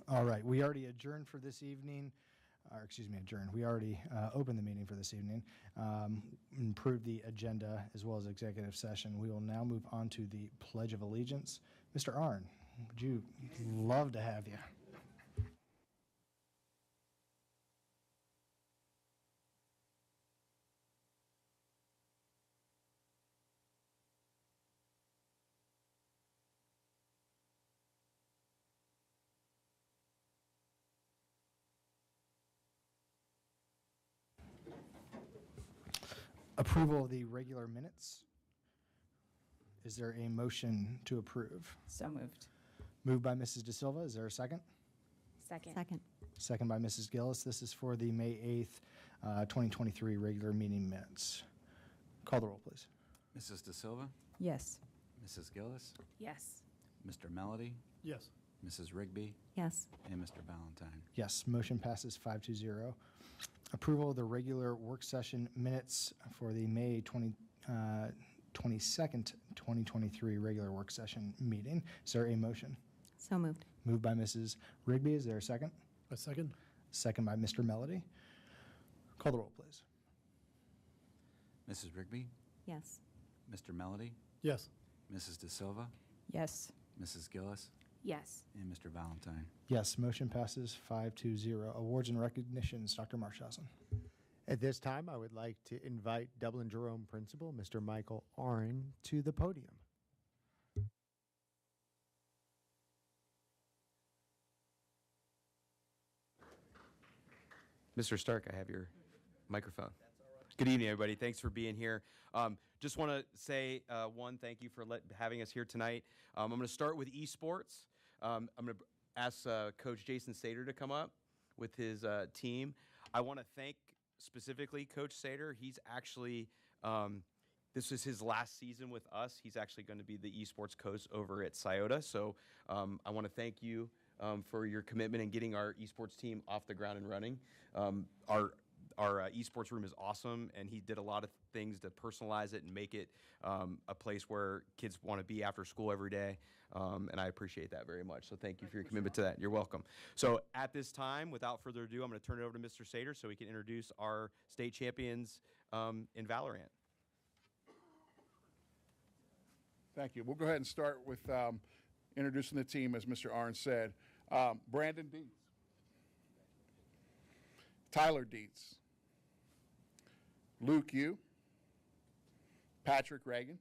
All right, we already adjourned for this evening, or excuse me, adjourned. We already opened the meeting for this evening, improved the agenda as well as executive session. We will now move on to the Pledge of Allegiance. Mr. Arnn, would you love to have you? Approval of the regular minutes. Is there a motion to approve? So moved. Moved by Mrs. De Silva. Is there a second? Second. Second. Second by Mrs. Gillis. This is for the May 8th, 2023 regular meeting minutes. Call the roll, please. Mrs. De Silva, Yes. Mrs. Gillis, Yes. Mr. Melody, Yes. Mrs. Rigby, Yes. and Mr. Valentine. Yes, motion passes 5-0. Approval of the regular work session minutes for the May 22nd, 2023 regular work session meeting. Is there a motion? So moved. Moved by Mrs. Rigby. Is there a second? A second? Second by Mr. Melody. Call the roll, please. Mrs. Rigby, Yes. Mr. Melody, Yes. Mrs. De Silva, Yes. Mrs. Gillis, Yes. and Mr. Valentine. Yes, motion passes 5-0. Awards and recognitions, Dr. Marshausen. At this time, I would like to invite Dublin Jerome Principal, Mr. Michael Arnn, to the podium. Mr. Stark, I have your microphone. Good evening, everybody. Thanks for being here. Just want to say one, thank you for having us here tonight. I'm going to start with esports. I'm going to ask Coach Jason Sater to come up with his team. I want to thank specifically Coach Sater. He's actually, this is his last season with us. He's actually going to be the esports coach over at Scioto. So I want to thank you for your commitment in getting our esports team off the ground and running. Our esports room is awesome, and he did a lot of things to personalize it and make it a place where kids want to be after school every day, and I appreciate that very much. So thank you for your commitment to that. You're welcome. So at this time, without further ado, I'm going to turn it over to Mr. Sater so he can introduce our state champions in Valorant. Thank you. We'll go ahead and start with introducing the team, as Mr. Arnn said. Brandon Dietz. Tyler Dietz. Luke Yu. Patrick Reagan.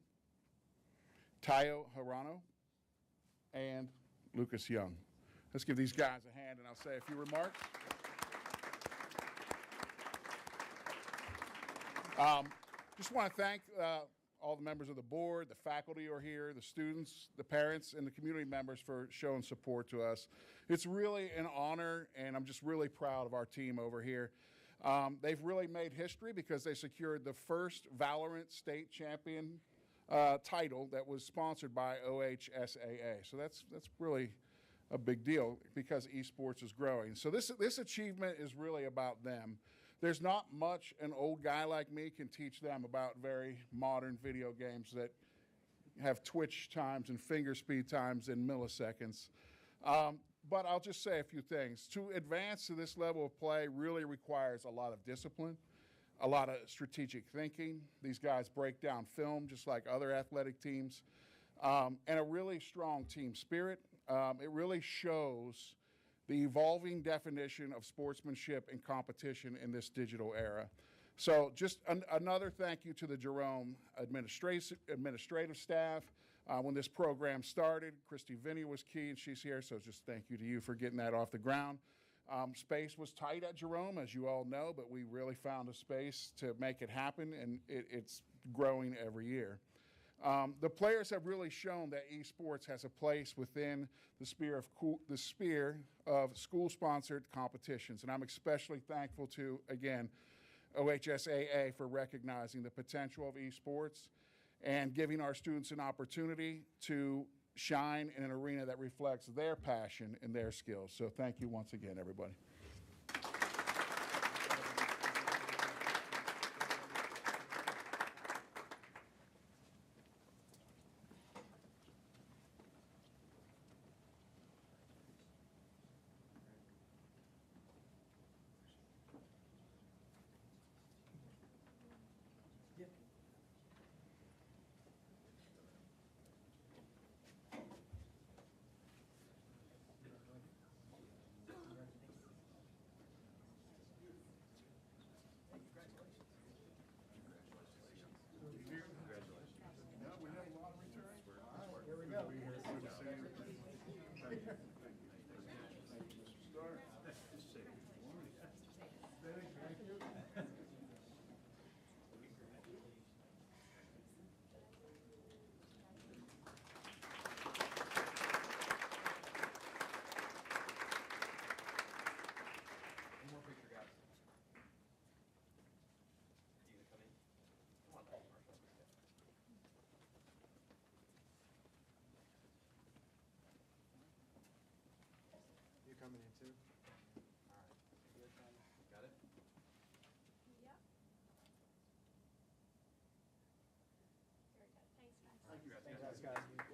Tayo Harano. And Lucas Young. Let's give these guys a hand, and I'll say a few remarks. Just want to thank all the members of the board, the faculty who are here, the students, the parents, and the community members for showing support to us. It's really an honor, and I'm just really proud of our team over here. They've really made history because they secured the first Valorant state champion title that was sponsored by OHSAA. So that's really a big deal because esports is growing. So this achievement is really about them. There's not much an old guy like me can teach them about very modern video games that have twitch times and finger speed times in milliseconds. But I'll just say a few things. To advance to this level of play really requires a lot of discipline, a lot of strategic thinking. These guys break down film just like other athletic teams, and a really strong team spirit. It really shows the evolving definition of sportsmanship and competition in this digital era. So just another thank you to the Jerome administrative staff. When this program started, Christy Vinny was key, and she's here, so just thank you to you for getting that off the ground. Space was tight at Jerome, as you all know, but we really found a space to make it happen, and it's growing every year. The players have really shown that esports has a place within the sphere of school-sponsored competitions, and I'm especially thankful to, again, OHSAA for recognizing the potential of esports and giving our students an opportunity to shine in an arena that reflects their passion and their skills. So thank you once again, everybody.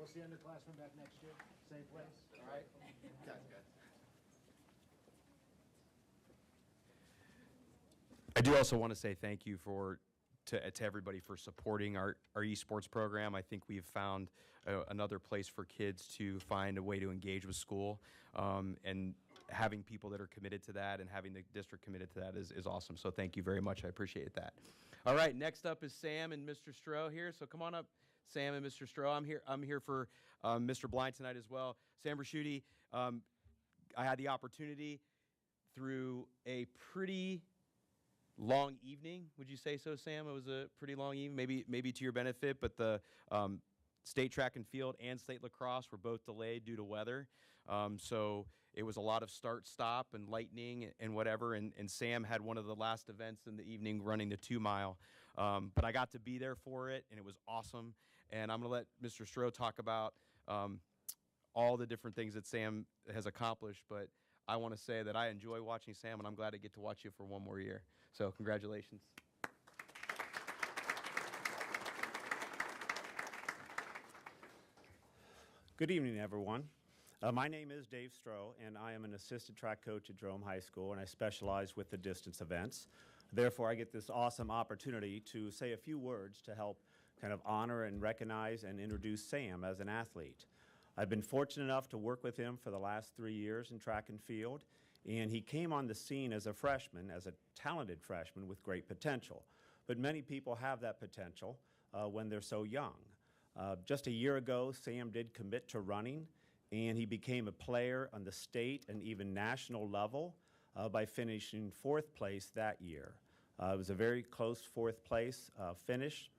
We'll see underclassmen back next year. Same place. All right. I do also want to say thank you to everybody for supporting our esports program. I think we've found another place for kids to find a way to engage with school, and having people that are committed to that and having the district committed to that is awesome. So thank you very much. I appreciate that. All right, next up is Sam and Mr. Stroh here. So come on up, Sam and Mr. Stroh. I'm here for Mr. Blind tonight as well. Sam Brasciuti, I had the opportunity through a pretty long evening. Would you say so, Sam? It was a pretty long evening, maybe to your benefit, but the state track and field and state lacrosse were both delayed due to weather. So it was a lot of start-stop and lightning and whatever, and Sam had one of the last events in the evening running the 2-mile. But I got to be there for it, and it was awesome. And I'm going to let Mr. Stroh talk about all the different things that Sam has accomplished, but I want to say that I enjoy watching Sam, and I'm glad to get to watch you for one more year. So congratulations. Good evening, everyone. My name is Dave Stroh, and I am an assistant track coach at Jerome High School, and I specialize with the distance events. Therefore, I get this awesome opportunity to say a few words to help kind of honor and recognize and introduce Sam as an athlete. I've been fortunate enough to work with him for the last 3 years in track and field, and he came on the scene as a freshman, as a talented freshman with great potential. But many people have that potential when they're so young. Just a year ago, Sam did commit to running, and he became a player on the state and even national level by finishing 4th place that year. It was a very close 4th place finish,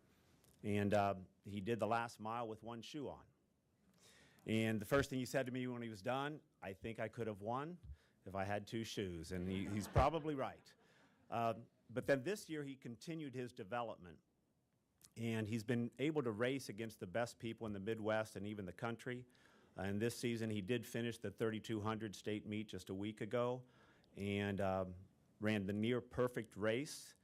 and he did the last mile with one shoe on. And the first thing he said to me when he was done, "I think I could have won if I had 2 shoes," and he's probably right. But then this year he continued his development, and he's been able to race against the best people in the Midwest and even the country. And this season he did finish the 3,200 state meet just a week ago and ran the near perfect race.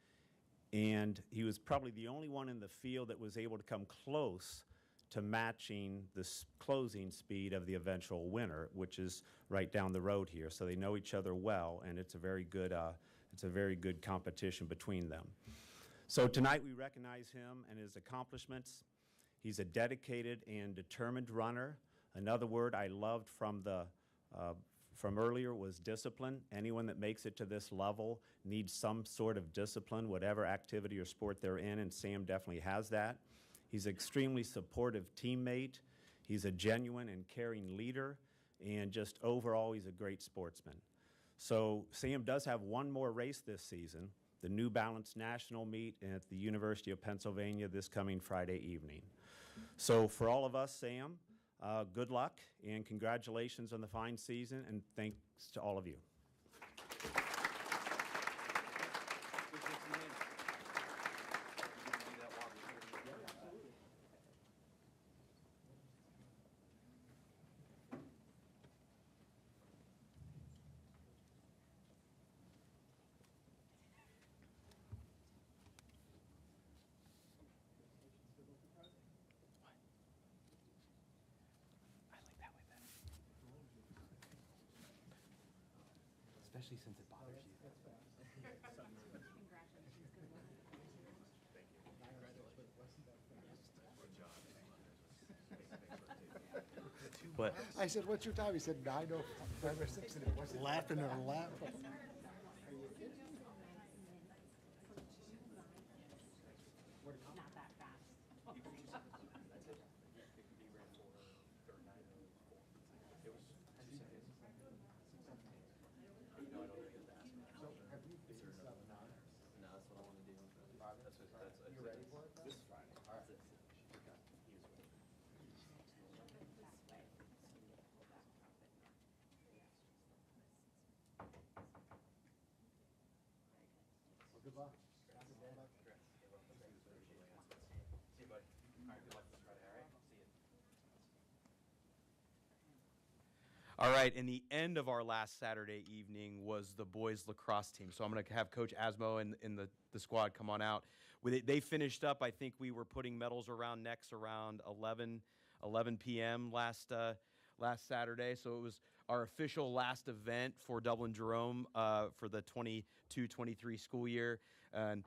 And he was probably the only one in the field that was able to come close to matching the closing speed of the eventual winner, which is right down the road here. So they know each other well, and it's a very good competition between them. So tonight we recognize him and his accomplishments. He's a dedicated and determined runner. Another word I loved from earlier was discipline. Anyone that makes it to this level needs some sort of discipline, whatever activity or sport they're in, and Sam definitely has that. He's an extremely supportive teammate. He's a genuine and caring leader, and just overall, he's a great sportsman. So Sam does have one more race this season, the New Balance National Meet at the University of Pennsylvania this coming Friday evening. So for all of us, Sam, good luck and congratulations on the fine season, and thanks to all of you. Especially since it bothers you. But I said, "What's your time?" He said, 9:05 or 6, and it wasn't laughing or laughing. Not that fast. You ready for it? This is fine. All right. Well, good luck. All right, and the end of our last Saturday evening was the boys lacrosse team. So I'm going to have Coach Asmo and the squad come on out. They finished up, I think we were putting medals around necks around 11 11 p.m. last Saturday. So it was our official last event for Dublin Jerome for the 22-23 school year. And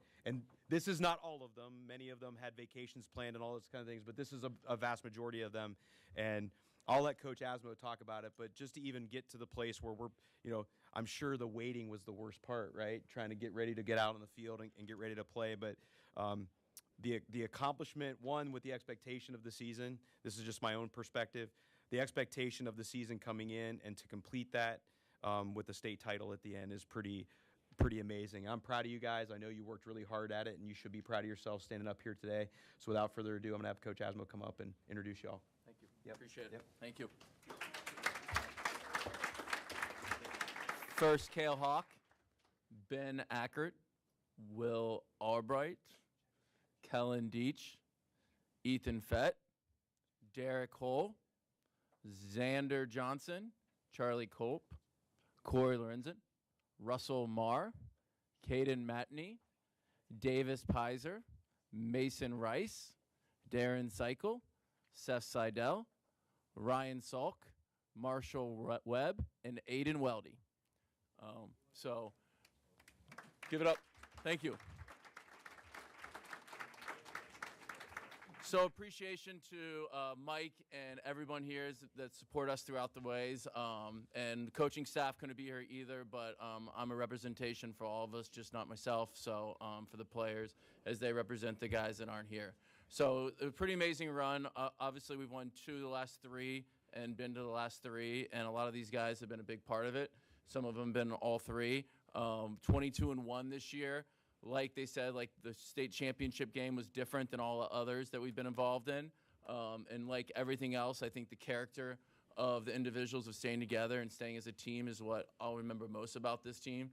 this is not all of them. Many of them had vacations planned and all those kind of things, but this is a vast majority of them. And I'll let Coach Asmo talk about it, but just to even get to the place where we're, I'm sure the waiting was the worst part, right? Trying to get ready to get out on the field and get ready to play. But the accomplishment, one, with the expectation of the season, this is just my own perspective, the expectation of the season coming in and to complete that with the state title at the end is pretty amazing. I'm proud of you guys. I know you worked really hard at it, and you should be proud of yourself standing up here today. So without further ado, I'm going to have Coach Asmo come up and introduce y'all. Thank you. Yep. Appreciate it. Yep. Thank you. First, Cale Hawk, Ben Ackert, Will Albright, Kellen Deach, Ethan Fett, Derek Hull, Xander Johnson, Charlie Cope, Corey Lorenzen, Russell Marr, Caden Matney, Davis Pizer, Mason Rice, Darren Cycle, Seth Seidel, Ryan Salk, Marshall Webb, and Aiden Weldy. So give it up. Thank you. So appreciation to Mike and everyone here that support us throughout the ways. And the coaching staff couldn't be here either, but I'm a representation for all of us, just not myself. So for the players, as they represent the guys that aren't here. So a pretty amazing run. Obviously, we've won 2 of the last 3 and been to the last 3, and a lot of these guys have been a big part of it. Some of them have been all 3. 22-1 this year. Like they said, like the state championship game was different than all the others that we've been involved in. And like everything else, I think the character of the individuals of staying together and staying as a team is what I'll remember most about this team,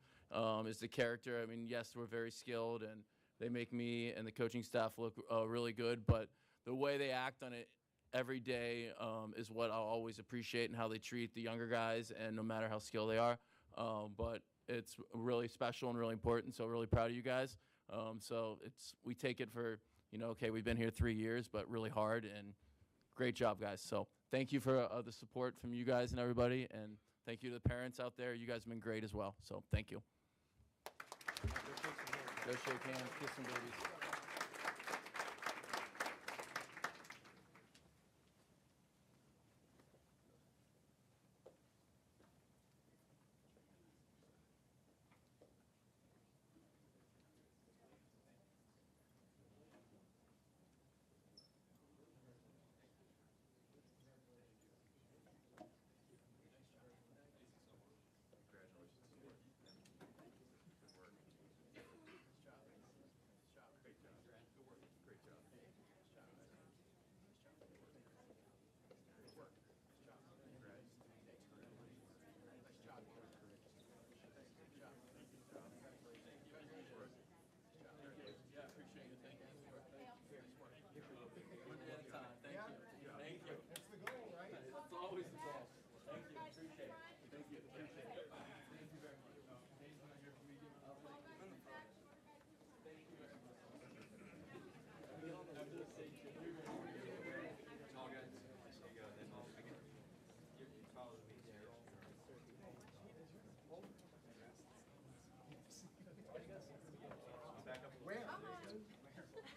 is the character. I mean, yes, we're very skilled, and they make me and the coaching staff look really good, but the way they act on it every day is what I'll always appreciate, and how they treat the younger guys, and no matter how skilled they are. But it's really special and really important, so really proud of you guys. So we take it for, okay, we've been here 3 years, but really hard, and great job, guys. So thank you for the support from you guys and everybody, and thank you to the parents out there. You guys have been great as well, so thank you. Go shake hands, kiss some babies.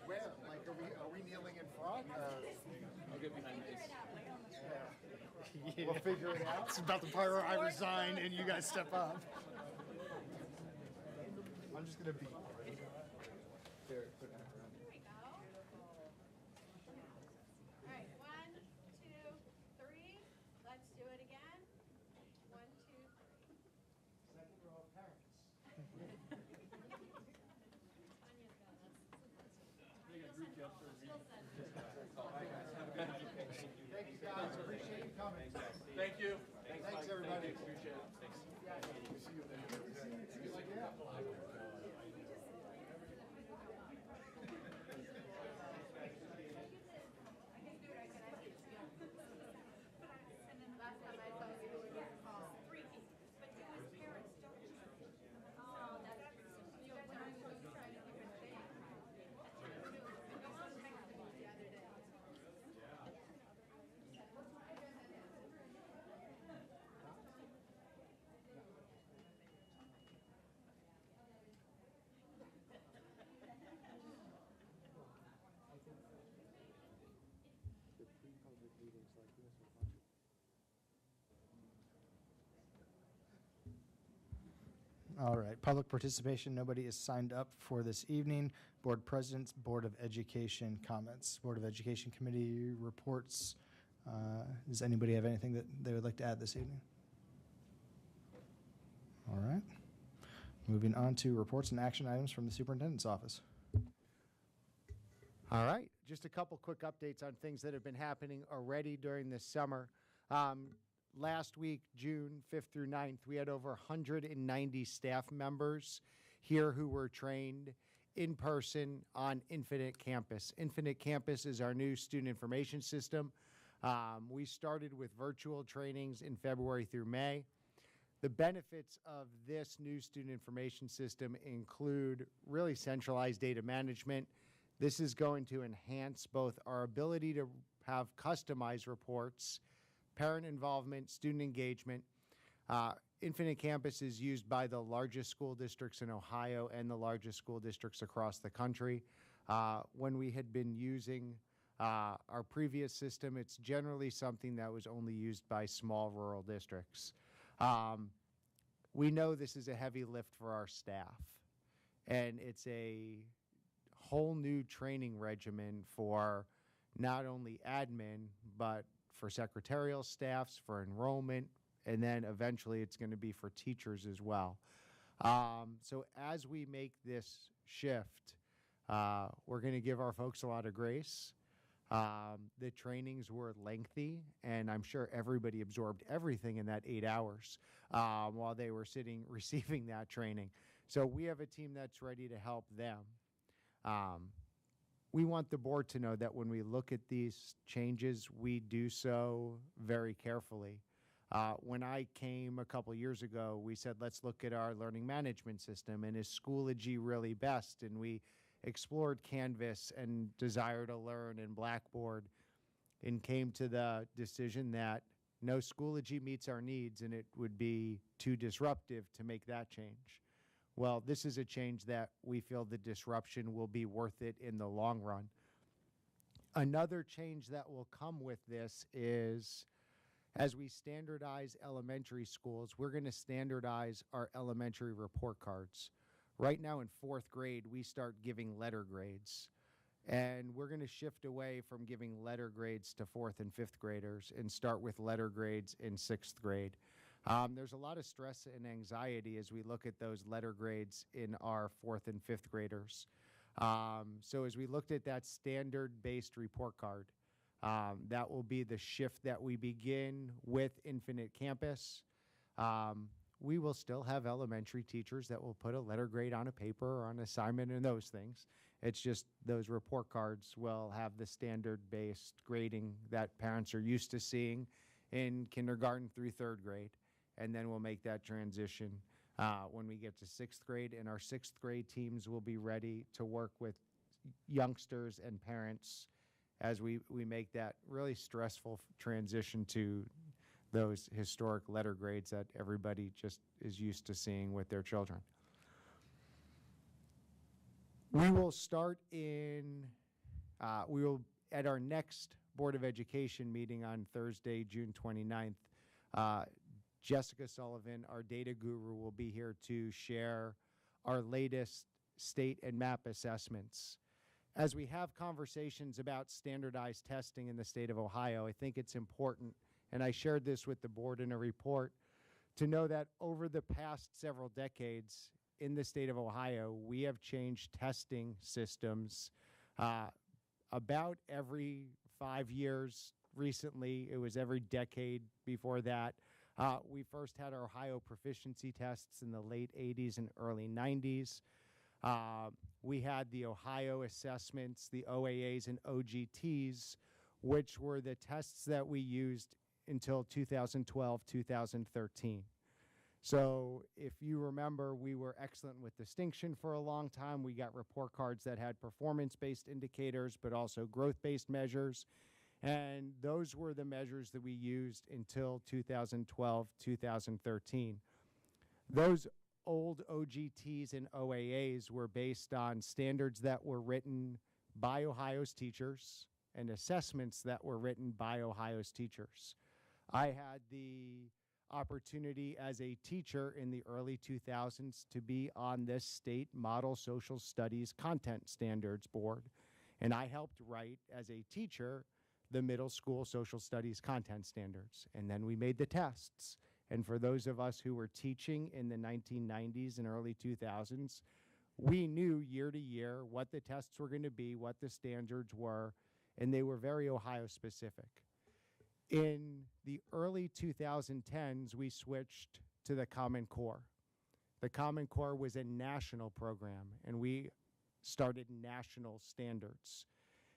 Where? Like, are we kneeling in front? I'll get behind Mace. We'll figure it out. It's about the part where I resign and you guys step up. I'm just gonna be. There we go. All right, 1, 2, 3. Let's do it again. 1, 2, 3. Second row of parents. Tanya's got us. Still said. Thank you, guys. Appreciate you coming. Thank you. Thanks, everybody. Appreciate it. Thanks. Last time I saw you, you were called 3 people, but it was parents, don't you? Oh, that's, you guys are always trying a different thing. That's true. My mom texted me the other day. All right, public participation, nobody is signed up for this evening. Board President's Board of Education comments. Board of Education Committee reports. Does anybody have anything that they would like to add this evening? All right. Moving on to reports and action items from the Superintendent's Office. All right, just a couple quick updates on things that have been happening already during this summer. Last week, June 5th through 9th, we had over 190 staff members here who were trained in person on Infinite Campus. Infinite Campus is our new student information system. We started with virtual trainings in February through May. The benefits of this new student information system include really centralized data management. This is going to enhance both our ability to have customized reports, parent involvement, student engagement. Infinite Campus is used by the largest school districts in Ohio and the largest school districts across the country. When we had been using our previous system, it's generally something that was only used by small rural districts. We know this is a heavy lift for our staff, and it's a whole new training regimen for not only admin, but for secretarial staffs, for enrollment, and then eventually it's going to be for teachers as well. So as we make this shift, we're going to give our folks a lot of grace. The trainings were lengthy, and I'm sure everybody absorbed everything in that 8 hours while they were sitting receiving that training. So we have a team that's ready to help them. We want the board to know that when we look at these changes, we do so very carefully. When I came a couple years ago, we said, let's look at our learning management system, and is Schoology really best? And we explored Canvas and Desire to Learn and Blackboard, and came to the decision that no, Schoology meets our needs, and it would be too disruptive to make that change. Well, this is a change that we feel the disruption will be worth it in the long run. Another change that will come with this is, as we standardize elementary schools, we're going to standardize our elementary report cards. Right now in 4th grade, we start giving letter grades. And we're going to shift away from giving letter grades to 4th and 5th graders and start with letter grades in 6th grade. There's a lot of stress and anxiety as we look at those letter grades in our 4th and 5th graders. So as we looked at that standard-based report card, that will be the shift that we begin with Infinite Campus. We will still have elementary teachers that will put a letter grade on a paper or on assignment and those things. It's just those report cards will have the standard-based grading that parents are used to seeing in kindergarten through 3rd grade. And then we'll make that transition when we get to 6th grade. And our 6th grade teams will be ready to work with youngsters and parents as we make that really stressful transition to those historic letter grades that everybody just is used to seeing with their children. We will start at our next Board of Education meeting on Thursday, June 29th, Jessica Sullivan, our data guru, will be here to share our latest state and MAP assessments. As we have conversations about standardized testing in the state of Ohio, I think it's important, and I shared this with the board in a report, to know that over the past several decades in the state of Ohio, we have changed testing systems about every 5 years. Recently, it was every decade before that. We first had our Ohio proficiency tests in the late 80s and early 90s. We had the Ohio assessments, the OAAs and OGTs, which were the tests that we used until 2012, 2013. So if you remember, we were excellent with distinction for a long time. We got report cards that had performance-based indicators, but also growth-based measures. And those were the measures that we used until 2012, 2013. Those old OGTs and OAAs were based on standards that were written by Ohio's teachers and assessments that were written by Ohio's teachers. I had the opportunity as a teacher in the early 2000s to be on this state model social studies content standards board. And I helped write, as a teacher, the middle school social studies content standards. And then we made the tests. And for those of us who were teaching in the 1990s and early 2000s, we knew year to year what the tests were going to be, what the standards were, and they were very Ohio specific. In the early 2010s, we switched to the Common Core. The Common Core was a national program, and we started national standards.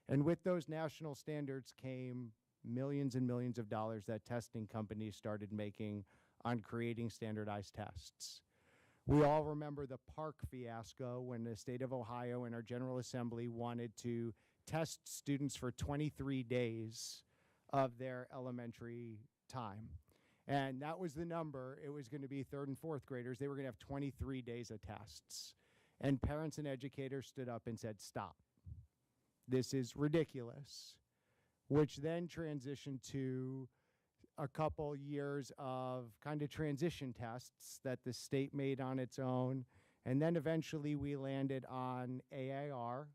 And with those national standards came millions and millions of dollars that testing companies started making on creating standardized tests. We all remember the Park fiasco when the state of Ohio and our General Assembly wanted to test students for 23 days of their elementary time. And that was the number. It was going to be third and fourth graders. They were going to have 23 days of tests. And parents and educators stood up and said, stop. This is ridiculous, which then transitioned to a couple years of kind of transition tests that the state made on its own. And then eventually we landed on AAR,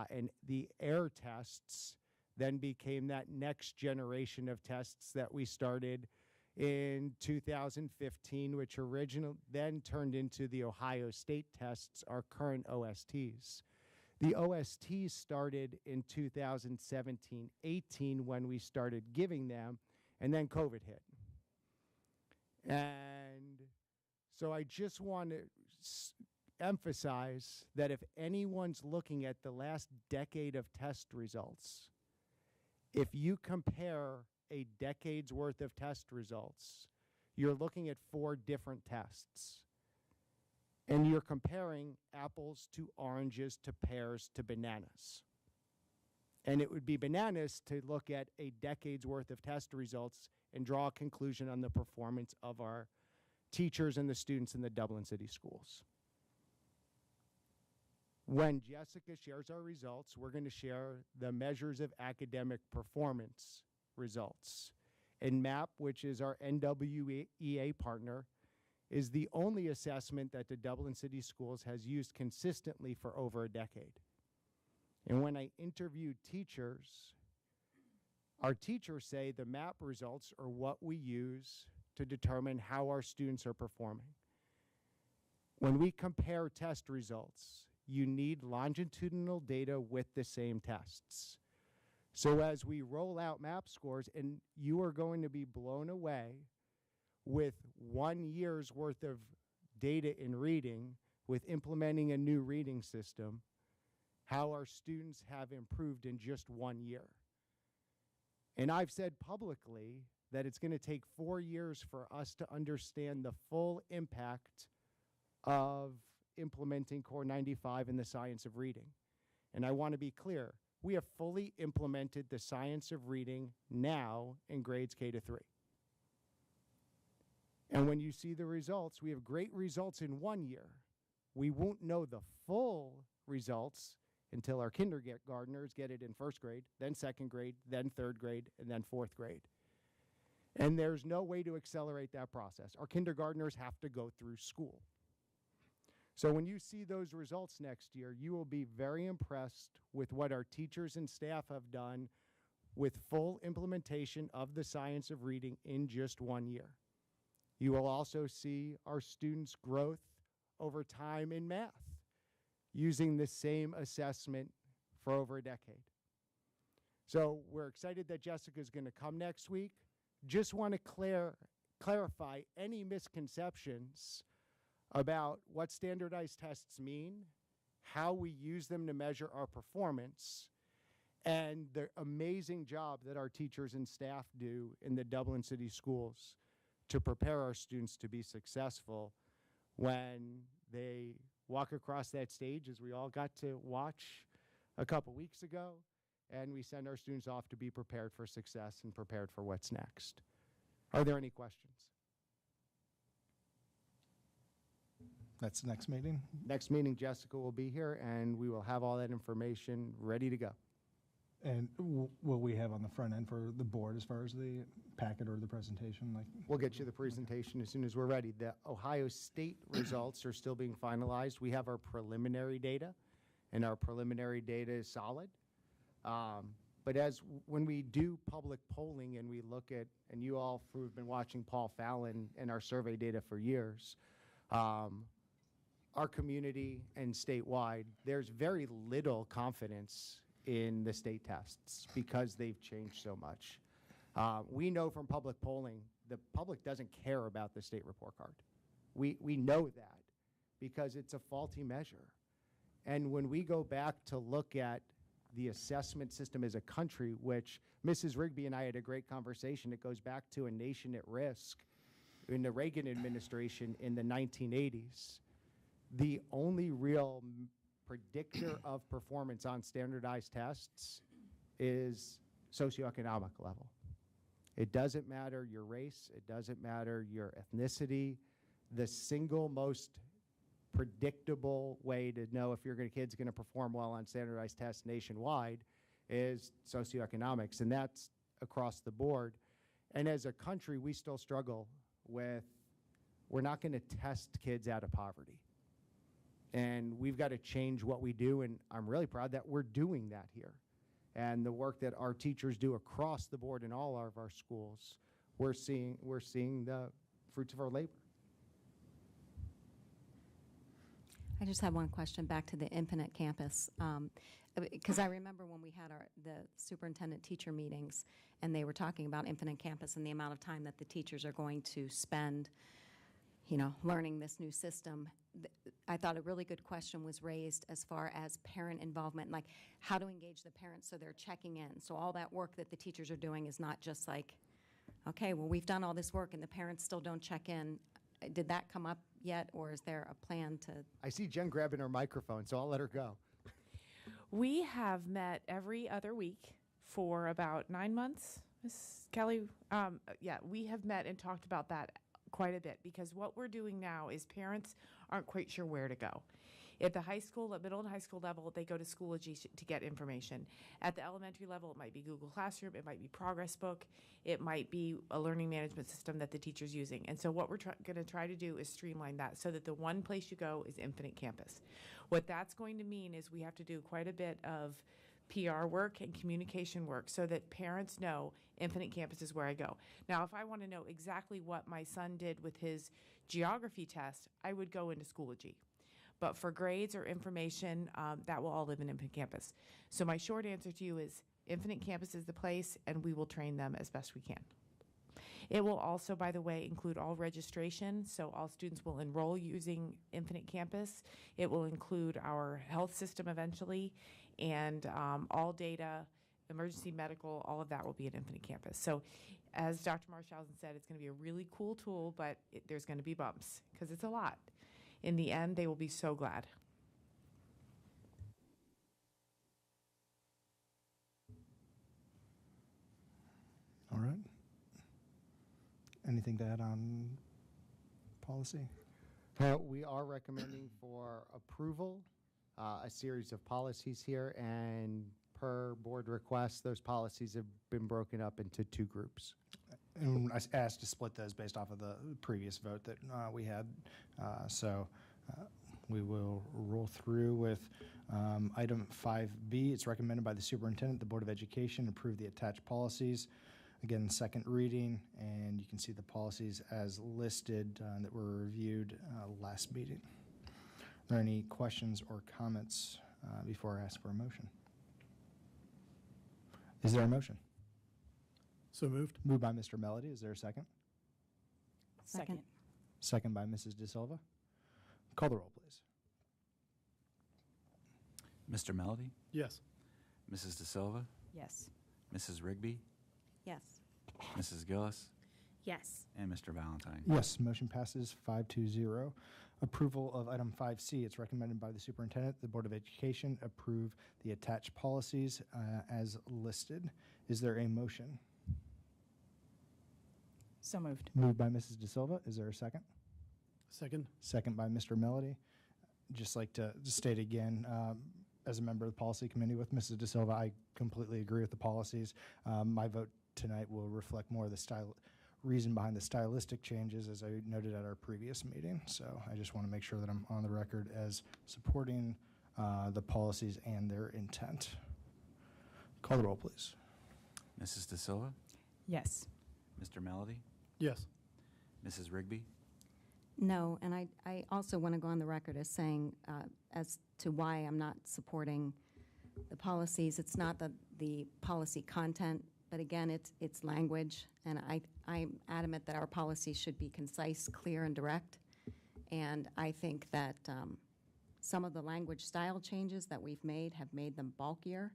and the AIR tests then became that next generation of tests that we started in 2015, which then turned into the Ohio State tests, our current OSTs. The OSTs started in 2017-18 when we started giving them, and then COVID hit. And so I just want to emphasize that if anyone's looking at the last decade of test results, if you compare a decade's worth of test results, you're looking at 4 different tests. And you're comparing apples to oranges to pears to bananas. And it would be bananas to look at a decade's worth of test results and draw a conclusion on the performance of our teachers and the students in the Dublin City Schools. When Jessica shares our results, we're going to share the measures of academic performance results. And MAP, which is our NWEA partner, is the only assessment that the Dublin City Schools has used consistently for over a decade. And when I interviewed teachers, our teachers say the MAP results are what we use to determine how our students are performing. When we compare test results, you need longitudinal data with the same tests. So as we roll out MAP scores, and you are going to be blown away with 1 year's worth of data in reading, with implementing a new reading system, how our students have improved in just 1 year. And I've said publicly that it's going to take 4 years for us to understand the full impact of implementing Core 95 in the science of reading. And I want to be clear, we have fully implemented the science of reading now in grades K to 3. And when you see the results, we have great results in 1 year. We won't know the full results until our kindergartners get it in first grade, then second grade, then third grade, and then fourth grade. And there's no way to accelerate that process. Our kindergartners have to go through school. So when you see those results next year, you will be very impressed with what our teachers and staff have done with full implementation of the science of reading in just 1 year. You will also see our students' growth over time in math using the same assessment for over a decade. So we're excited that Jessica's going to come next week. Just want to clarify any misconceptions about what standardized tests mean, how we use them to measure our performance, and the amazing job that our teachers and staff do in the Dublin City Schools to prepare our students to be successful when they walk across that stage, as we all got to watch a couple weeks ago, and we send our students off to be prepared for success and prepared for what's next. Are there any questions? That's the next meeting? Next meeting, Jessica will be here, and we will have all that information ready to go. And will we have on the front end for the board as far as the packet or the presentation? Like, We'll get you the presentation as soon as we're ready. The Ohio State results are still being finalized. We have our preliminary data, and our preliminary data is solid. But when we do public polling and we look at, and you all who've been watching Paul Fallon and our survey data for years, our community and statewide, there's very little confidence in the state tests because they've changed so much. We know from public polling, the public doesn't care about the state report card. We know that because it's a faulty measure. And when we go back to look at the assessment system as a country, which Mrs. Rigby and I had a great conversation, it goes back to a nation at risk in the Reagan administration in the 1980s. The only real predictor of performance on standardized tests is socioeconomic level. It doesn't matter your race, it doesn't matter your ethnicity. The single most predictable way to know if your kid's going to perform well on standardized tests nationwide is socioeconomics, and that's across the board. And as a country, we still struggle with, we're not going to test kids out of poverty. And we've got to change what we do, and I'm really proud that we're doing that here. And the work that our teachers do across the board in all of our schools, we're seeing the fruits of our labor. I just have one question back to the Infinite Campus. Because I remember when we had the superintendent teacher meetings, and they were talking about Infinite Campus and the amount of time that the teachers are going to spend, learning this new system. I thought a really good question was raised as far as parent involvement, like how to engage the parents so they're checking in. So all that work that the teachers are doing is not just like, okay, well, we've done all this work and the parents still don't check in. Did that come up yet, or is there a plan to? I see Jen grabbing her microphone, so I'll let her go. We have met every other week for about 9 months, Ms. Kelly. Yeah, we have met and talked about that quite a bit, because what we're doing now is parents aren't quite sure where to go. At the middle and high school level, they go to Schoology to get information. At the elementary level, it might be Google Classroom, it might be Progress Book, it might be a learning management system that the teacher's using. And so what we're going to try to do is streamline that so that the one place you go is Infinite Campus. What that's going to mean is we have to do quite a bit of PR work and communication work so that parents know Infinite Campus is where I go. Now, if I want to know exactly what my son did with his geography test, I would go into Schoology. But for grades or information, that will all live in Infinite Campus. So my short answer to you is Infinite Campus is the place, and we will train them as best we can. It will also, by the way, include all registration, so all students will enroll using Infinite Campus. It will include our health system eventually, and all data, emergency medical, all of that will be at Infinite Campus. So as Dr. Marshausen said, it's going to be a really cool tool, but there's going to be bumps because it's a lot. In the end, they will be so glad. all right. Anything to add on policy? We are recommending for approval a series of policies here, and per board request, those policies have been broken up into 2 groups. And I asked to split those based off of the previous vote that we had. So we will roll through with item 5B. It's recommended by the superintendent, the Board of Education approve the attached policies. Again, second reading, and you can see the policies as listed that were reviewed last meeting. Are there any questions or comments before I ask for a motion? Is there a motion? So moved. Moved by Mr. Melody. Is there a second? Second. Second by Mrs. De Silva. Call the roll, please. Mr. Melody, Yes. Mrs. De Silva, Yes. Mrs. Rigby, Yes. Mrs. Gillis, Yes. and Mr. Valentine. Yes, motion passes 5-0. Approval of item 5C. It's recommended by the superintendent, the Board of Education approve the attached policies as listed. Is there a motion? So moved. Moved by Mrs. De Silva. Is there a second? Second. Second by Mr. Melody. Just like to state again, as a member of the policy committee with Mrs. De Silva, I completely agree with the policies. My vote tonight will reflect more of the reason behind the stylistic changes, as I noted at our previous meeting. So I just want to make sure that I'm on the record as supporting the policies and their intent. Call the roll, please. Mrs. De Silva, Yes. Mr. Melody, Yes. Mrs. Rigby, No, and I also want to go on the record as saying, as to why I'm not supporting the policies. It's not the policy content, but again, it's language, and I'm adamant that our policies should be concise, clear, and direct. And I think that some of the language style changes that we've made have made them bulkier.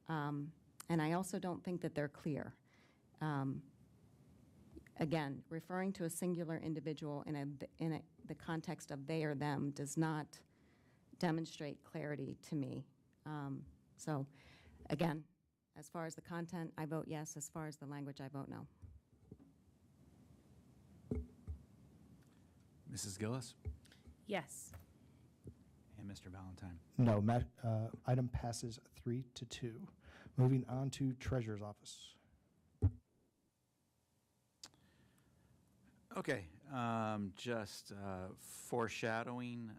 And I also don't think that they're clear. Again, referring to a singular individual in the context of they or them does not demonstrate clarity to me. So, again, as far as the content, I vote yes. As far as the language, I vote no. Mrs. Gillis, Yes. and Mr. Valentine. No, item passes 3-2. Moving on to Treasurer's Office. Okay, just foreshadowing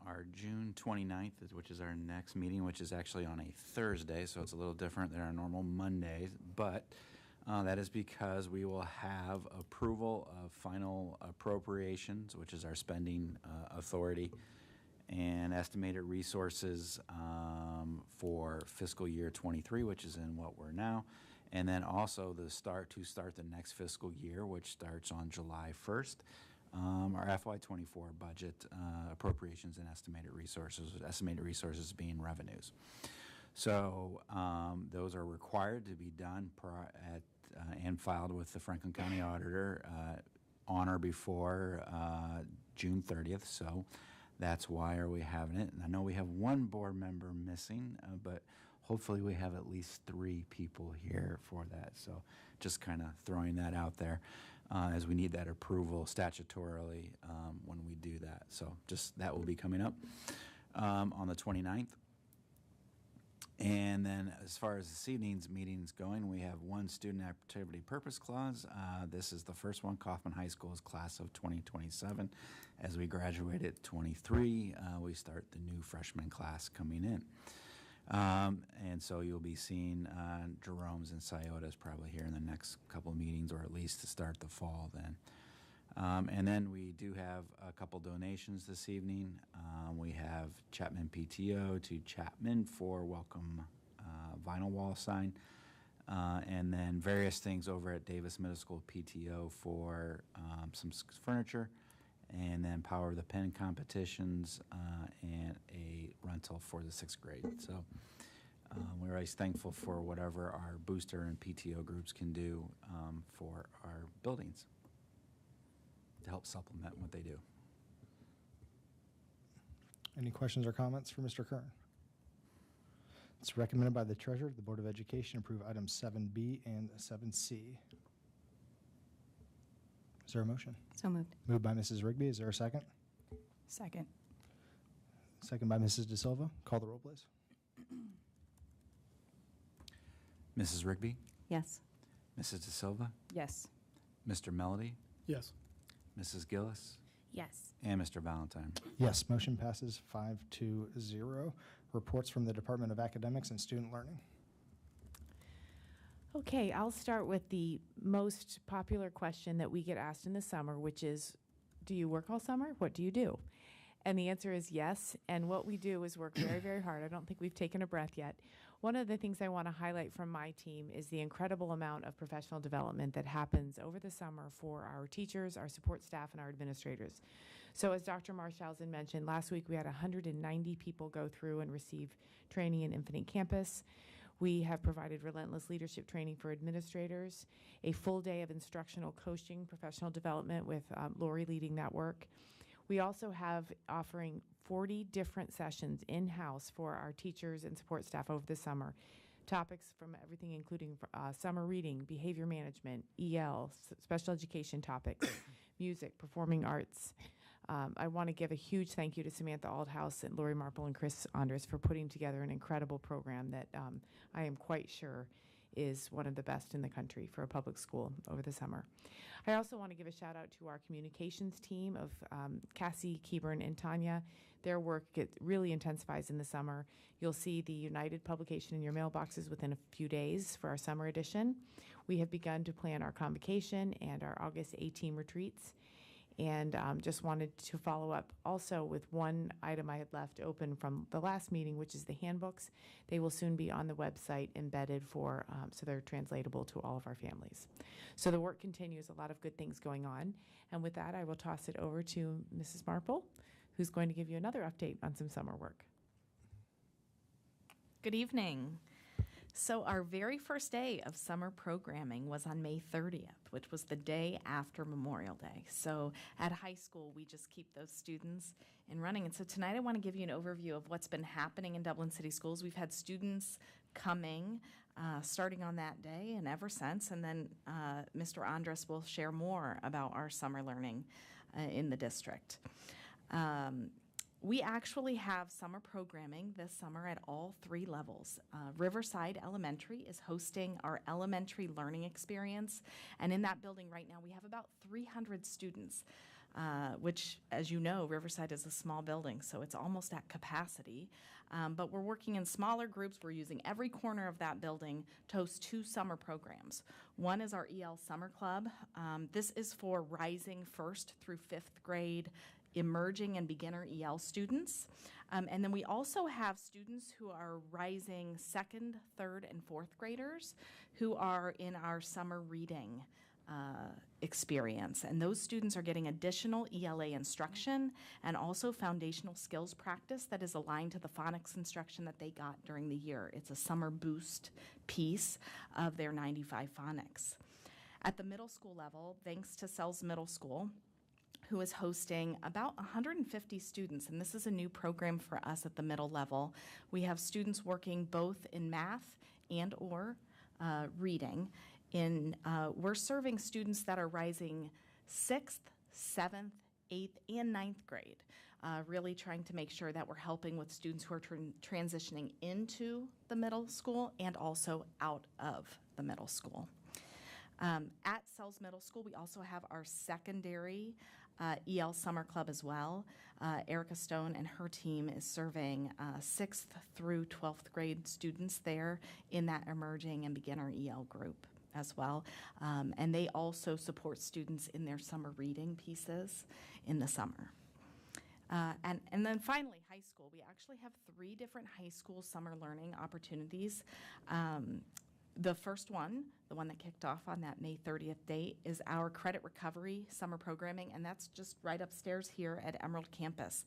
our June 29th, which is our next meeting, which is actually on a Thursday, so it's a little different than our normal Mondays, but that is because we will have approval of final appropriations, which is our spending authority, and estimated resources for fiscal year 23, which is in what we're now, and then also to start the next fiscal year, which starts on July 1st, our FY24 budget appropriations and estimated resources being revenues. So those are required to be done and filed with the Franklin County Auditor on or before June 30th. So that's why are we having it. And I know we have one board member missing, but hopefully we have at least 3 people here for that. So just kind of throwing that out there as we need that approval statutorily when we do that. So just that will be coming up on the 29th. And then as far as this evening's meetings going, we have one student activity purpose clause. This is the first one. Kaufman High School's class of 2027. As we graduate at 23, we start the new freshman class coming in. And so you'll be seeing Jerome's and Sciotas probably here in the next couple of meetings, or at least to start the fall then. And then we do have a couple donations this evening. We have Chapman PTO to Chapman for welcome vinyl wall sign. And then various things over at Davis Middle School PTO for some furniture. And then Power of the Pen competitions and a rental for the 6th grade. So we're always thankful for whatever our booster and PTO groups can do for our buildings to help supplement what they do. Any questions or comments for Mr. Kern? It's recommended by the Treasurer, the Board of Education approve items 7B and 7C. Is there a motion? So moved. Moved by Mrs. Rigby. Is there a second? Second. Second by Mrs. De Silva. Call the roll, please. Mrs. Rigby, Yes. Mrs. De Silva, Yes. Mr. Melody, Yes. Mrs. Gillis, Yes. and Mr. Valentine. Yes, motion passes 5-0. Reports from the Department of Academics and Student Learning. Okay, I'll start with the most popular question that we get asked in the summer, which is, do you work all summer? What do you do? And the answer is yes. And what we do is work very, very hard. I don't think we've taken a breath yet. One of the things I want to highlight from my team is the incredible amount of professional development that happens over the summer for our teachers, our support staff, and our administrators. So as Dr. Marshausen mentioned, last week we had 190 people go through and receive training in Infinite Campus. We have provided relentless leadership training for administrators, a full day of instructional coaching, professional development with Lori leading that work. We also have offering 40 different sessions in-house for our teachers and support staff over the summer. Topics from everything including summer reading, behavior management, EL, special education topics, music, performing arts, I want to give a huge thank you to Samantha Aldhouse and Lori Marple and Chris Andres for putting together an incredible program that I am quite sure is one of the best in the country for a public school over the summer. I also want to give a shout out to our communications team of Cassie, Keyburn, and Tanya. Their work really intensifies in the summer. You'll see the United publication in your mailboxes within a few days for our summer edition. We have begun to plan our convocation and our August A-team retreats. And just wanted to follow up also with one item I had left open from the last meeting, which is the handbooks. They will soon be on the website embedded for, so they're translatable to all of our families. So the work continues, a lot of good things going on. And with that, I will toss it over to Mrs. Marple, who's going to give you another update on some summer work. Good evening. So our very first day of summer programming was on May 30th, which was the day after Memorial Day. So at high school, we just keep those students in running. And so tonight I want to give you an overview of what's been happening in Dublin City Schools. We've had students coming starting on that day and ever since. And then Mr. Andres will share more about our summer learning in the district. We actually have summer programming this summer at all 3 levels. Riverside Elementary is hosting our elementary learning experience, and in that building right now we have about 300 students, which, as you know, Riverside is a small building, so it's almost at capacity. But we're working in smaller groups. We're using every corner of that building to host 2 summer programs. One is our EL Summer Club. This is for rising 1st through 5th grade emerging and beginner EL students. And then we also have students who are rising 2nd, 3rd, and 4th graders who are in our summer reading experience. And those students are getting additional ELA instruction and also foundational skills practice that is aligned to the phonics instruction that they got during the year. It's a summer boost piece of their 95 phonics. At the middle school level, thanks to Sells Middle School, who is hosting about 150 students, and this is a new program for us at the middle level. We have students working both in math and or reading. We're serving students that are rising 6th, 7th, 8th, and 9th grade, really trying to make sure that we're helping with students who are transitioning into the middle school and also out of the middle school. At Sells Middle School, we also have our secondary EL Summer Club as well. Erica Stone and her team is serving 6th through 12th grade students there in that emerging and beginner EL group as well. And they also support students in their summer reading pieces in the summer. And then finally, high school. We actually have 3 different high school summer learning opportunities. The first one, the one that kicked off on that May 30th date, is our credit recovery summer programming, and that's just right upstairs here at Emerald Campus.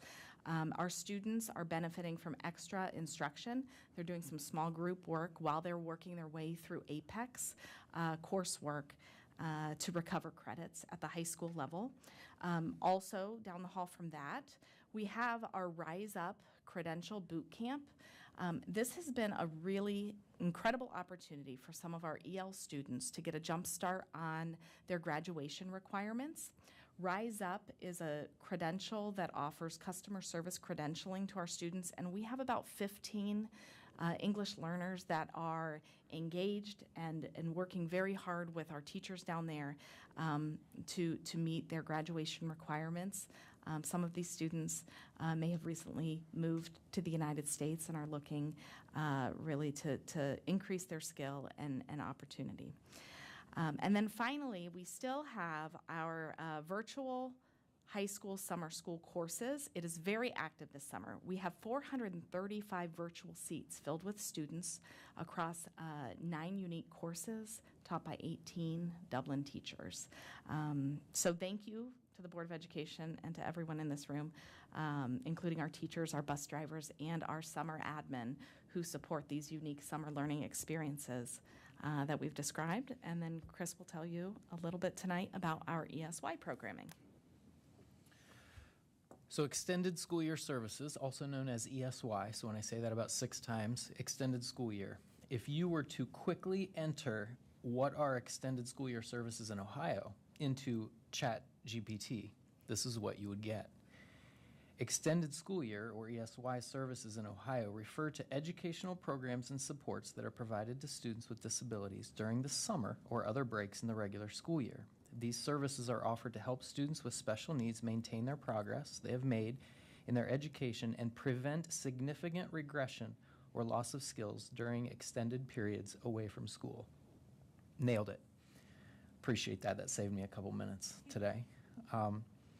Our students are benefiting from extra instruction. They're doing some small group work while they're working their way through APEX coursework to recover credits at the high school level. Also, down the hall from that, we have our Rise Up Credential Boot Camp. This has been a really incredible opportunity for some of our EL students to get a jump start on their graduation requirements. Rise Up is a credential that offers customer service credentialing to our students, and we have about 15 English learners that are engaged and working very hard with our teachers down there to meet their graduation requirements. Some of these students may have recently moved to the United States and are looking really to increase their skill and opportunity. And then finally, we still have our virtual high school summer school courses. It is very active this summer. We have 435 virtual seats filled with students across 9 unique courses taught by 18 Dublin teachers. So thank you to the Board of Education and to everyone in this room, including our teachers, our bus drivers, and our summer admin who support these unique summer learning experiences that we've described. And then Chris will tell you a little bit tonight about our ESY programming. So extended school year services, also known as ESY, so when I say that about 6 times, extended school year. If you were to quickly enter what are extended school year services in Ohio into ChatGPT, this is what you would get. Extended school year, or ESY services in Ohio, refer to educational programs and supports that are provided to students with disabilities during the summer or other breaks in the regular school year. These services are offered to help students with special needs maintain their progress they have made in their education and prevent significant regression or loss of skills during extended periods away from school. Nailed it. Appreciate that. That saved me a couple minutes today.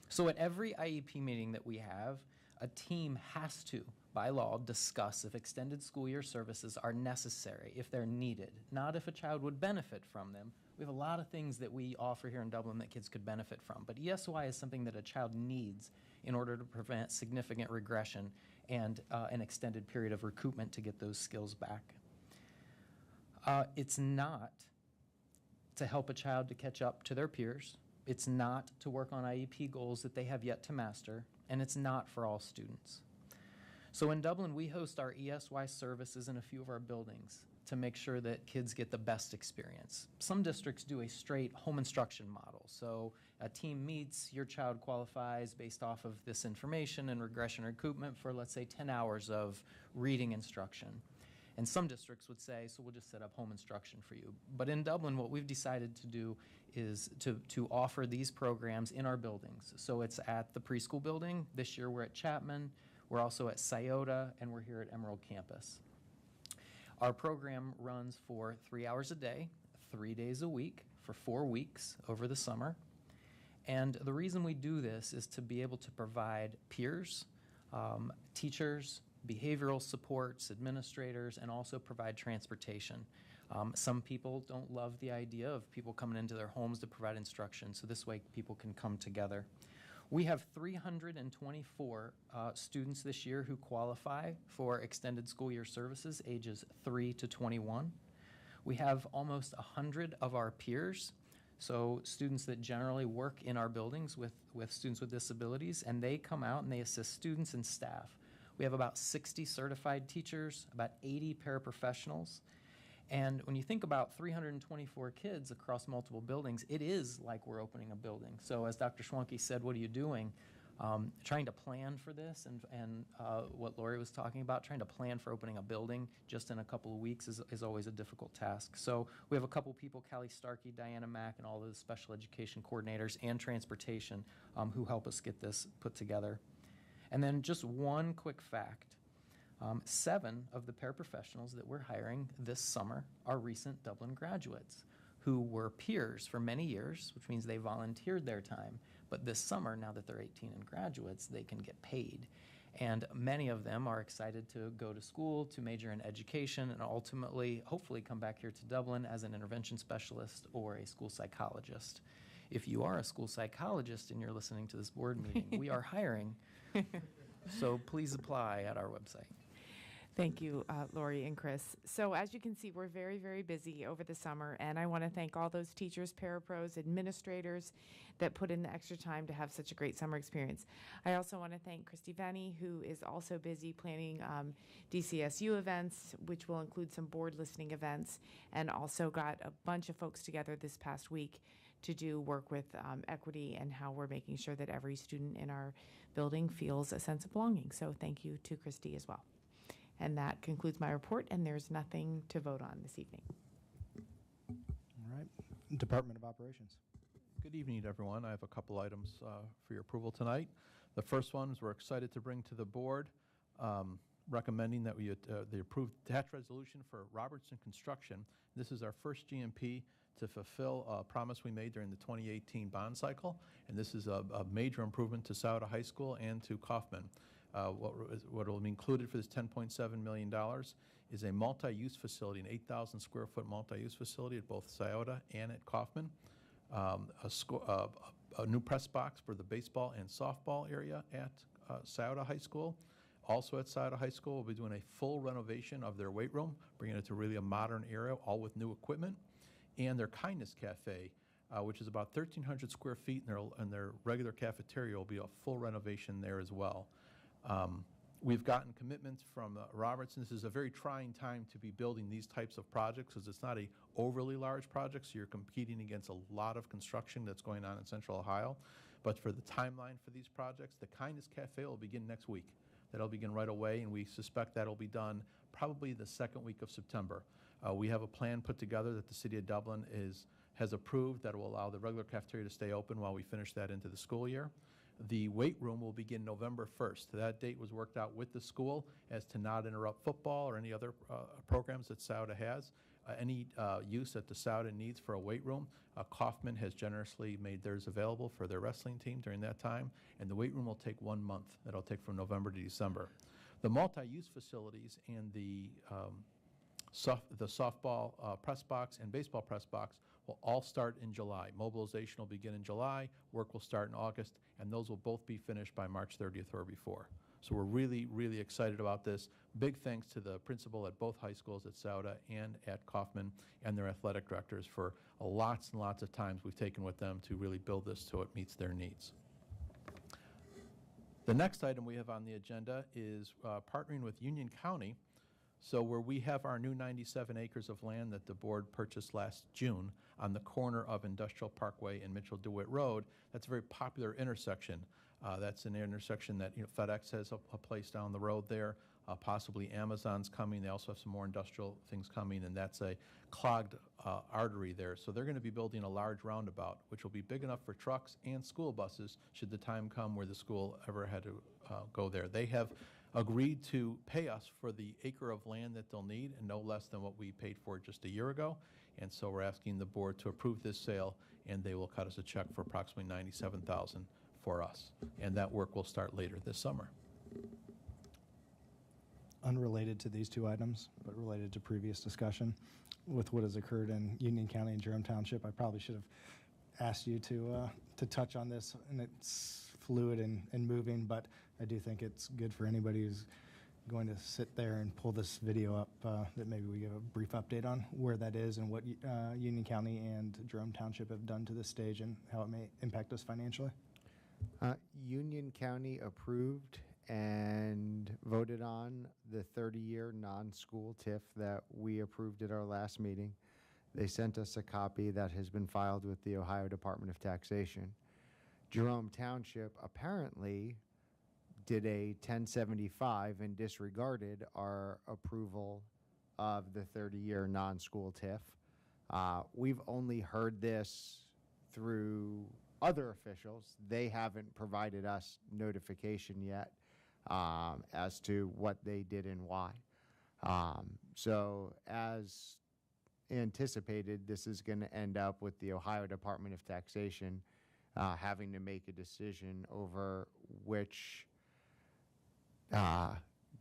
So at every IEP meeting that we have, a team has to, by law, discuss if extended school year services are necessary, if they're needed, not if a child would benefit from them. We have a lot of things that we offer here in Dublin that kids could benefit from, but ESY is something that a child needs in order to prevent significant regression and an extended period of recoupment to get those skills back. It's not to help a child to catch up to their peers. It's not to work on IEP goals that they have yet to master, and it's not for all students. So in Dublin, we host our ESY services in a few of our buildings to make sure that kids get the best experience. Some districts do a straight home instruction model. So a team meets, your child qualifies based off of this information and regression recoupment for, let's say, 10 hours of reading instruction. And some districts would say, so we'll just set up home instruction for you. But in Dublin, what we've decided to do is to offer these programs in our buildings. So it's at the preschool building. This year we're at Chapman. We're also at Scioto, and we're here at Emerald Campus. Our program runs for 3 hours a day, 3 days a week, for 4 weeks over the summer. And the reason we do this is to be able to provide peers, teachers, behavioral supports, administrators, and also provide transportation. Some people don't love the idea of people coming into their homes to provide instruction, so this way people can come together. We have 324 students this year who qualify for extended school year services, ages 3 to 21. We have almost 100 of our peers, so students that generally work in our buildings with students with disabilities, and they come out and they assist students and staff. We have about 60 certified teachers, about 80 paraprofessionals. And when you think about 324 kids across multiple buildings, it is like we're opening a building. So as Dr. Schwanke said, what are you doing? Trying to plan for this and what Lori was talking about, trying to plan for opening a building just in a couple of weeks is always a difficult task. So we have a couple people, Callie Starkey, Diana Mack, and all of the special education coordinators and transportation who help us get this put together. And then just one quick fact. 7 of the paraprofessionals that we're hiring this summer are recent Dublin graduates who were peers for many years, which means they volunteered their time. But this summer, now that they're 18 and graduates, they can get paid. And many of them are excited to go to school, to major in education, and ultimately, hopefully, come back here to Dublin as an intervention specialist or a school psychologist. If you are a school psychologist and you're listening to this board meeting, we are hiring. So please apply at our website. Thank you, Lori and Chris. So as you can see, we're very, very busy over the summer, and I want to thank all those teachers, parapros, administrators that put in the extra time to have such a great summer experience. I also want to thank Christy Venny, who is also busy planning DCSU events, which will include some board listening events, and also got a bunch of folks together this past week to do work with equity and how we're making sure that every student in our building feels a sense of belonging. So thank you to Christy as well. And that concludes my report, and there's nothing to vote on this evening. All right. Department of Operations. Good evening, everyone. I have a couple items for your approval tonight. The first one is we're excited to bring to the board recommending that the approved attached resolution for Robertson Construction. This is our first GMP to fulfill a promise we made during the 2018 bond cycle, and this is a major improvement to Scioto High School and to Kaufman. What will be included for this $10.7 million is a multi-use facility, an 8,000 square foot multi-use facility at both Scioto and at Kaufman, a new press box for the baseball and softball area at Scioto High School. Also at Scioto High School, we'll be doing a full renovation of their weight room, bringing it to really a modern area, all with new equipment, and their Kindness Cafe, which is about 1,300 square feet, and their regular cafeteria will be a full renovation there as well. We've gotten commitments from Robertson. This is a very trying time to be building these types of projects because it's not a overly large project, so you're competing against a lot of construction that's going on in Central Ohio. But for the timeline for these projects, the Kindness Cafe will begin next week. That'll begin right away, and we suspect that'll be done probably the second week of September. We have a plan put together that the City of Dublin has approved that will allow the regular cafeteria to stay open while we finish that into the school year. The weight room will begin November 1st. That date was worked out with the school as to not interrupt football or any other programs that SAUDA has. Any use that the SAUDA needs for a weight room, Kaufman has generously made theirs available for their wrestling team during that time, and the weight room will take 1 month. That'll take from November to December. The multi-use facilities and the softball press box and baseball press box will all start in July. Mobilization will begin in July, work will start in August, and those will both be finished by March 30th or before. So we're really, really excited about this. Big thanks to the principal at both high schools, at SAUDA and at Kaufman, and their athletic directors for lots and lots of times we've taken with them to really build this so it meets their needs. The next item we have on the agenda is partnering with Union County. So where we have our new 97 acres of land that the board purchased last June on the corner of Industrial Parkway and Mitchell-DeWitt Road, that's a very popular intersection. That's an intersection that FedEx has a place down the road there. Possibly Amazon's coming. They also have some more industrial things coming, and that's a clogged artery there. So they're going to be building a large roundabout, which will be big enough for trucks and school buses should the time come where the school ever had to go there. They have agreed to pay us for the acre of land that they'll need, and no less than what we paid for just a year ago. And so we're asking the board to approve this sale, and they will cut us a check for approximately $97,000 for us. And that work will start later this summer. Unrelated to these two items, but related to previous discussion, with what has occurred in Union County and Jerome Township, I probably should have asked you to touch on this, and it's fluid and moving, but I do think it's good for anybody who's going to sit there and pull this video up, that maybe we give a brief update on where that is and what Union County and Jerome Township have done to this stage and how it may impact us financially. Union County approved and voted on the 30-year non-school TIF that we approved at our last meeting. They sent us a copy that has been filed with the Ohio Department of Taxation. Jerome Township apparently did a 1075 and disregarded our approval of the 30-year non-school TIF. We've only heard this through other officials. They haven't provided us notification yet as to what they did and why. So as anticipated, this is going to end up with the Ohio Department of Taxation having to make a decision over which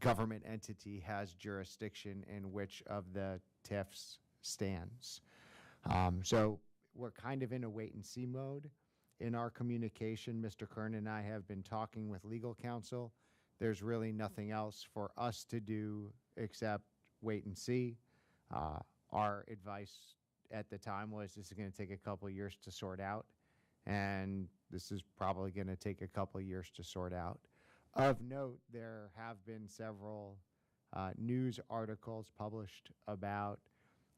government entity has jurisdiction in which of the TIFs stands. So we're kind of in a wait-and-see mode. In our communication, Mr. Kern and I have been talking with legal counsel. There's really nothing else for us to do except wait and see. Our advice at the time was this is going to take a couple of years to sort out, and this is probably going to take a couple of years to sort out. Of note, there have been several news articles published about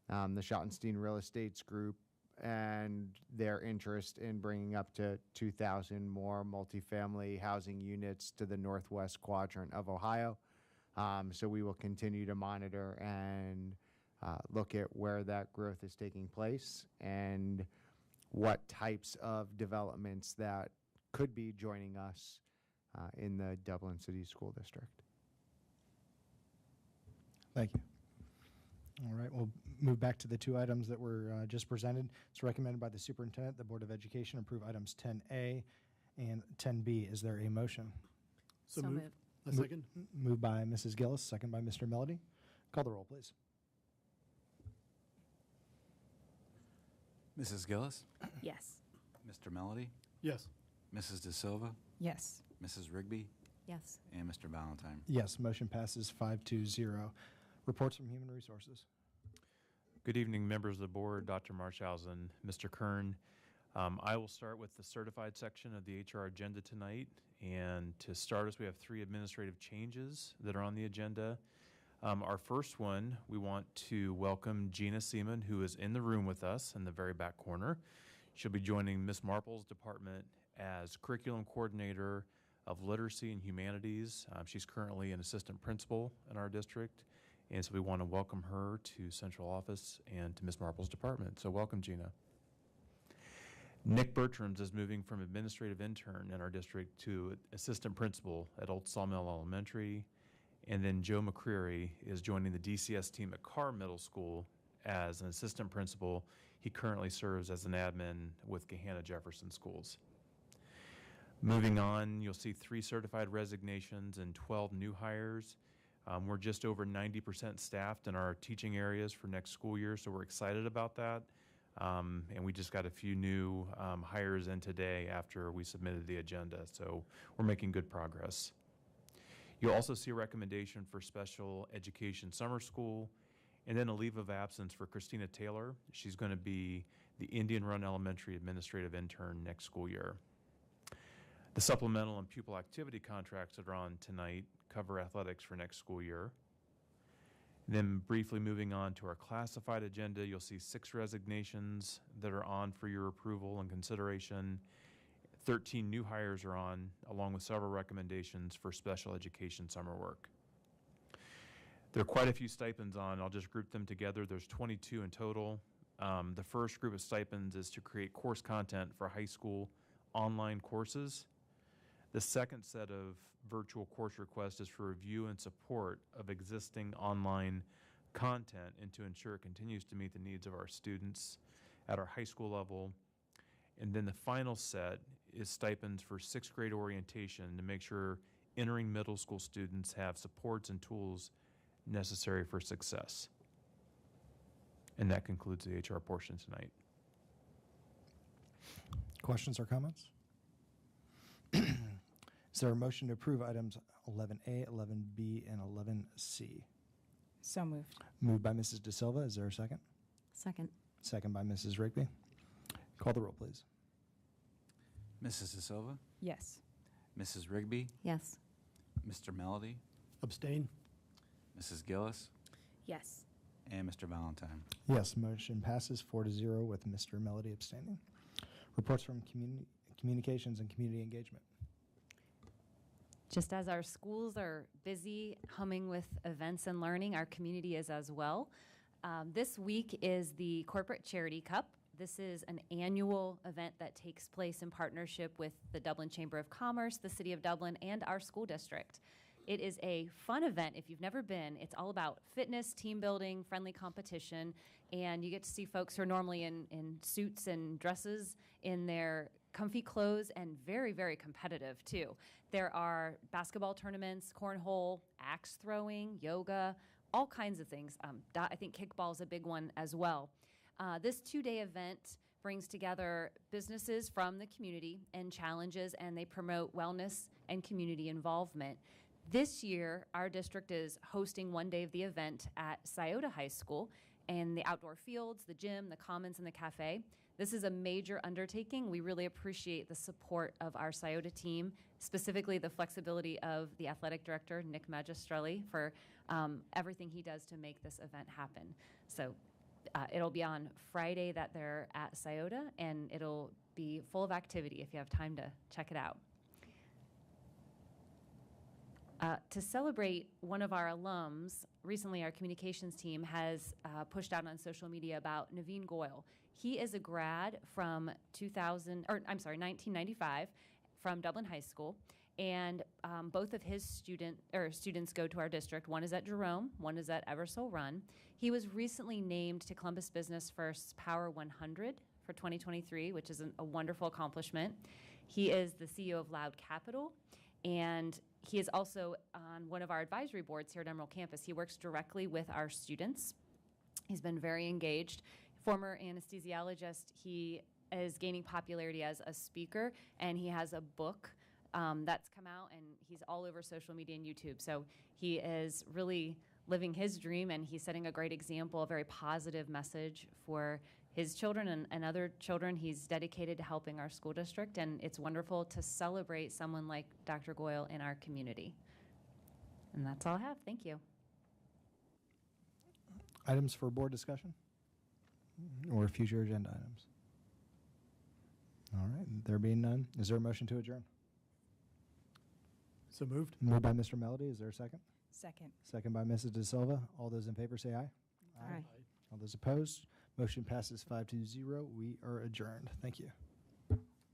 the Schottenstein Real Estates Group and their interest in bringing up to 2,000 more multifamily housing units to the northwest quadrant of Ohio. So we will continue to monitor and look at where that growth is taking place and what types of developments that could be joining us in the Dublin City School District. Thank you. All right, we'll move back to the two items that were just presented. It's recommended by the superintendent, the Board of Education approve items 10A and 10B. Is there a motion? So moved. A second. Moved by Mrs. Gillis, second by Mr. Melody. Call the roll, please. Mrs. Gillis? Yes. Mr. Melody? Yes. Mrs. De Silva? Yes. Mrs. Rigby? Yes. And Mr. Valentine? Yes, motion passes 5-0. Reports from Human Resources. Good evening, members of the board, Dr. Marshausen, Mr. Kern. I will start with the certified section of the HR agenda tonight. And to start us, we have 3 administrative changes that are on the agenda. Our first one, we want to welcome Gina Seaman, who is in the room with us in the very back corner. She'll be joining Ms. Marple's department as curriculum coordinator of literacy and humanities. She's currently an assistant principal in our district, and so we want to welcome her to central office and to Ms. Marple's department. So welcome, Gina. Nick Bertrams is moving from administrative intern in our district to assistant principal at Old Sawmill Elementary. And then Joe McCreary is joining the DCS team at Carr Middle School as an assistant principal. He currently serves as an admin with Gahanna Jefferson Schools. Moving on, you'll see 3 certified resignations and 12 new hires. We're just over 90% staffed in our teaching areas for next school year, so we're excited about that. And we just got a few new hires in today after we submitted the agenda, so we're making good progress. You'll also see a recommendation for special education summer school, and then a leave of absence for Christina Taylor. She's going to be the Indian Run Elementary administrative intern next school year. The supplemental and pupil activity contracts that are on tonight cover athletics for next school year. Then briefly moving on to our classified agenda, you'll see 6 resignations that are on for your approval and consideration. 13 new hires are on, along with several recommendations for special education summer work. There are quite a few stipends on. I'll just group them together. There's 22 in total. The first group of stipends is to create course content for high school online courses. The second set of virtual course requests is for review and support of existing online content and to ensure it continues to meet the needs of our students at our high school level. And then the final set is stipends for 6th grade orientation to make sure entering middle school students have supports and tools necessary for success. And that concludes the HR portion tonight. Questions or comments? Is there a motion to approve items 11A, 11B, and 11C? So moved. Moved by Mrs. De Silva. Is there a second? Second. Second by Mrs. Rigby. Call the roll, please. Mrs. De Silva, Yes. Mrs. Rigby, Yes. Mr. Melody, Abstain. Mrs. Gillis, Yes. and Mr. Valentine. Yes, motion passes 4-0 with Mr. Melody abstaining. Reports from communications and community engagement. Just as our schools are busy humming with events and learning, our community is as well. This week is the Corporate Charity Cup. This is an annual event that takes place in partnership with the Dublin Chamber of Commerce, the City of Dublin, and our school district. It is a fun event. If you've never been, it's all about fitness, team building, friendly competition, and you get to see folks who are normally in suits and dresses in their comfy clothes and very, very competitive too. There are basketball tournaments, cornhole, axe throwing, yoga, all kinds of things. I think kickball is a big one as well. This 2-day event brings together businesses from the community and challenges, and they promote wellness and community involvement. This year, our district is hosting one day of the event at Scioto High School, and the outdoor fields, the gym, the commons, and the cafe. This is a major undertaking. We really appreciate the support of our Scioto team, specifically the flexibility of the athletic director, Nick Magistrelli, for everything he does to make this event happen. So it'll be on Friday that they're at Scioto, and it'll be full of activity if you have time to check it out. To celebrate one of our alums, recently our communications team has pushed out on social media about Naveen Goyal. He is a grad from 1995 from Dublin High School, and both of his students go to our district. One is at Jerome, one is at Eversole Run. He was recently named to Columbus Business First's Power 100 for 2023, which is a wonderful accomplishment. He is the CEO of Loud Capital, and he is also on one of our advisory boards here at Emerald Campus. He works directly with our students. He's been very engaged. Former anesthesiologist, he is gaining popularity as a speaker, and he has a book that's come out, and he's all over social media and YouTube. So he is really living his dream, and he's setting a great example, a very positive message for his children and other children. He's dedicated to helping our school district, and it's wonderful to celebrate someone like Dr. Goyal in our community. And that's all I have. Thank you. Items for board discussion or future agenda items? All All right, there being none, is there a motion to adjourn? So moved. Moved by Mr. Melody, is there a second? Second. Second by Mrs. De Silva. All those in favor say aye. Aye. All those opposed, motion passes 5-0. We are adjourned. Thank you.